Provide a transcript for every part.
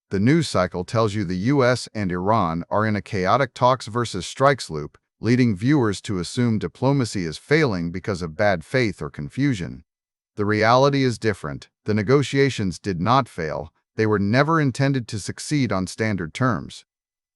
The news cycle tells you the US and Iran are in a chaotic talks versus strikes loop, leading viewers to assume diplomacy is failing because of bad faith or confusion. The reality is different. The negotiations did not fail. They were never intended to succeed on standard terms.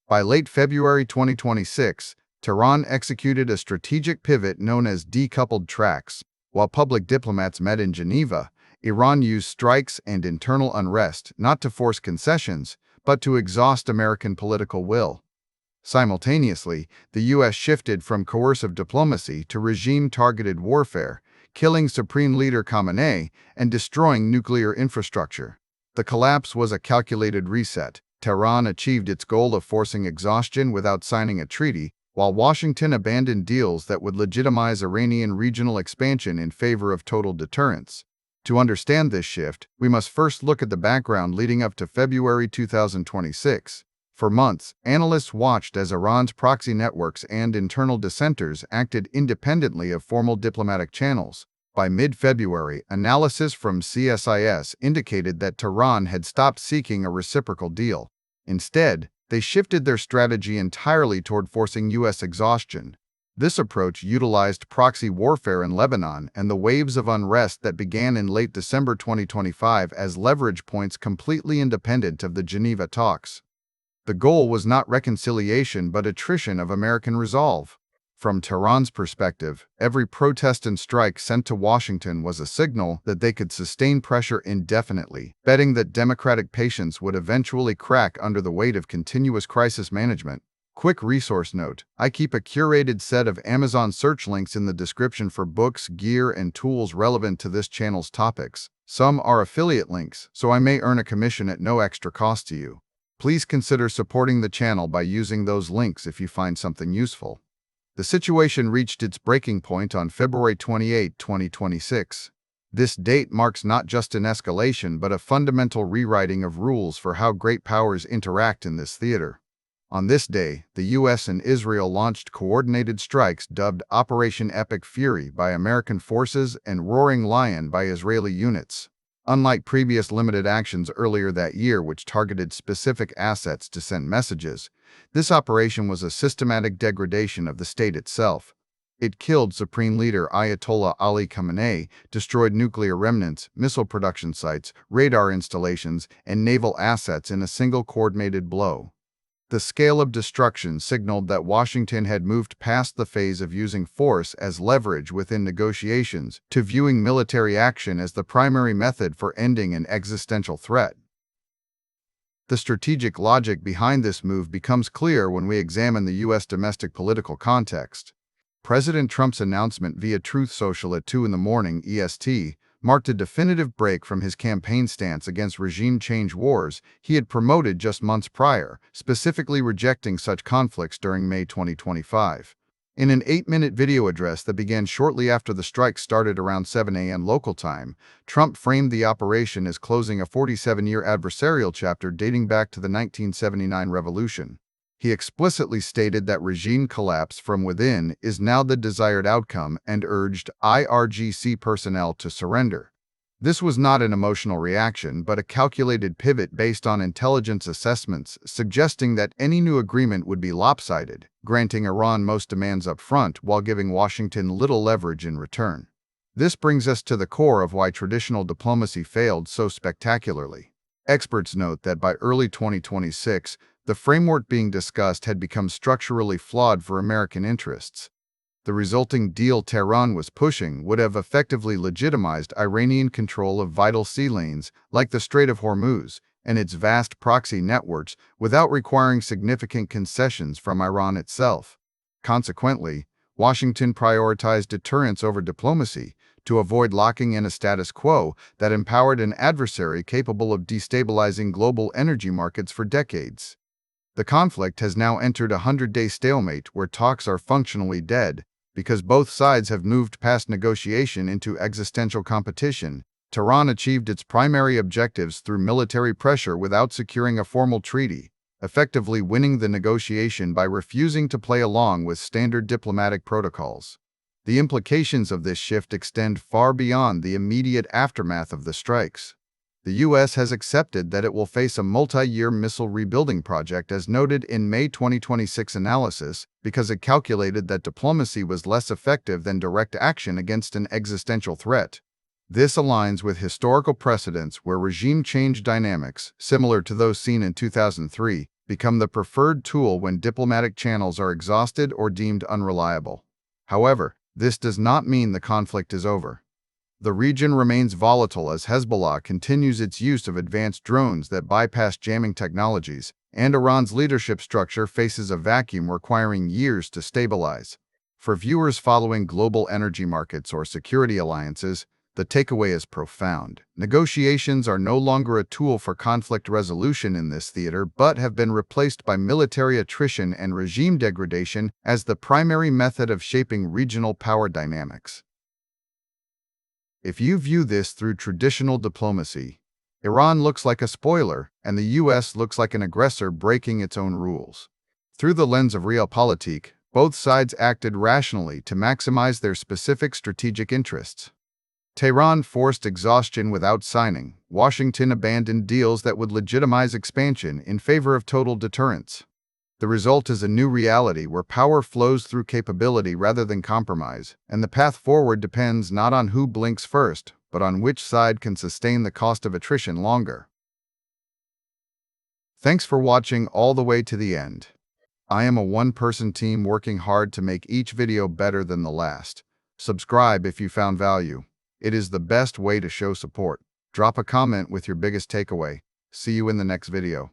By late February 2026, Tehran executed a strategic pivot known as decoupled tracks. While public diplomats met in Geneva, Iran used strikes and internal unrest not to force concessions, but to exhaust American political will. Simultaneously, the U.S. shifted from coercive diplomacy to regime-targeted warfare, killing Supreme Leader Khamenei and destroying nuclear infrastructure. The collapse was a calculated reset. Tehran achieved its goal of forcing exhaustion without signing a treaty, while Washington abandoned deals that would legitimize Iranian regional expansion in favor of total deterrence. To understand this shift, we must first look at the background leading up to February 2026. For months, analysts watched as Iran's proxy networks and internal dissenters acted independently of formal diplomatic channels. By mid-February, analysis from CSIS indicated that Tehran had stopped seeking a reciprocal deal. Instead, they shifted their strategy entirely toward forcing U.S. exhaustion. This approach utilized proxy warfare in Lebanon and the waves of unrest that began in late December 2025 as leverage points completely independent of the Geneva talks. The goal was not reconciliation but attrition of American resolve. From Tehran's perspective, every protest and strike sent to Washington was a signal that they could sustain pressure indefinitely, betting that democratic patience would eventually crack under the weight of continuous crisis management. Quick resource note: I keep a curated set of Amazon search links in the description for books, gear, and tools relevant to this channel's topics. Some are affiliate links, so I may earn a commission at no extra cost to you. Please consider supporting the channel by using those links if you find something useful. The situation reached its breaking point on February 28, 2026. This date marks not just an escalation but a fundamental rewriting of rules for how great powers interact in this theater. On this day, the U.S. and Israel launched coordinated strikes dubbed Operation Epic Fury by American forces and Roaring Lion by Israeli units. Unlike previous limited actions earlier that year which targeted specific assets to send messages, this operation was a systematic degradation of the state itself. It killed Supreme Leader Ayatollah Ali Khamenei, destroyed nuclear remnants, missile production sites, radar installations, and naval assets in a single coordinated blow. The scale of destruction signaled that Washington had moved past the phase of using force as leverage within negotiations to viewing military action as the primary method for ending an existential threat. The strategic logic behind this move becomes clear when we examine the U.S. domestic political context. President Trump's announcement via Truth Social at 2 a.m. EST marked a definitive break from his campaign stance against regime change wars he had promoted just months prior, specifically rejecting such conflicts during May 2025. In an 8-minute video address that began shortly after the strike started around 7 a.m. local time, Trump framed the operation as closing a 47-year adversarial chapter dating back to the 1979 revolution. He explicitly stated that regime collapse from within is now the desired outcome and urged IRGC personnel to surrender. This was not an emotional reaction but a calculated pivot based on intelligence assessments suggesting that any new agreement would be lopsided, granting Iran most demands up front while giving Washington little leverage in return. This brings us to the core of why traditional diplomacy failed so spectacularly. Experts note that by early 2026, the framework being discussed had become structurally flawed for American interests. The resulting deal Tehran was pushing would have effectively legitimized Iranian control of vital sea lanes like the Strait of Hormuz and its vast proxy networks without requiring significant concessions from Iran itself. Consequently, Washington prioritized deterrence over diplomacy to avoid locking in a status quo that empowered an adversary capable of destabilizing global energy markets for decades. The conflict has now entered a 100-day stalemate where talks are functionally dead. Because both sides have moved past negotiation into existential competition, Tehran achieved its primary objectives through military pressure without securing a formal treaty, effectively winning the negotiation by refusing to play along with standard diplomatic protocols. The implications of this shift extend far beyond the immediate aftermath of the strikes. The U.S. has accepted that it will face a multi-year missile rebuilding project as noted in May 2026 analysis because it calculated that diplomacy was less effective than direct action against an existential threat. This aligns with historical precedents where regime change dynamics, similar to those seen in 2003, become the preferred tool when diplomatic channels are exhausted or deemed unreliable. However, this does not mean the conflict is over. The region remains volatile as Hezbollah continues its use of advanced drones that bypass jamming technologies, and Iran's leadership structure faces a vacuum requiring years to stabilize. For viewers following global energy markets or security alliances, the takeaway is profound. Negotiations are no longer a tool for conflict resolution in this theater, but have been replaced by military attrition and regime degradation as the primary method of shaping regional power dynamics. If you view this through traditional diplomacy, Iran looks like a spoiler, and the U.S. looks like an aggressor breaking its own rules. Through the lens of realpolitik, both sides acted rationally to maximize their specific strategic interests. Tehran forced exhaustion without signing. Washington abandoned deals that would legitimize expansion in favor of total deterrence. The result is a new reality where power flows through capability rather than compromise, and the path forward depends not on who blinks first, but on which side can sustain the cost of attrition longer. Thanks for watching all the way to the end. I am a one-person team working hard to make each video better than the last. Subscribe if you found value. It is the best way to show support. Drop a comment with your biggest takeaway. See you in the next video.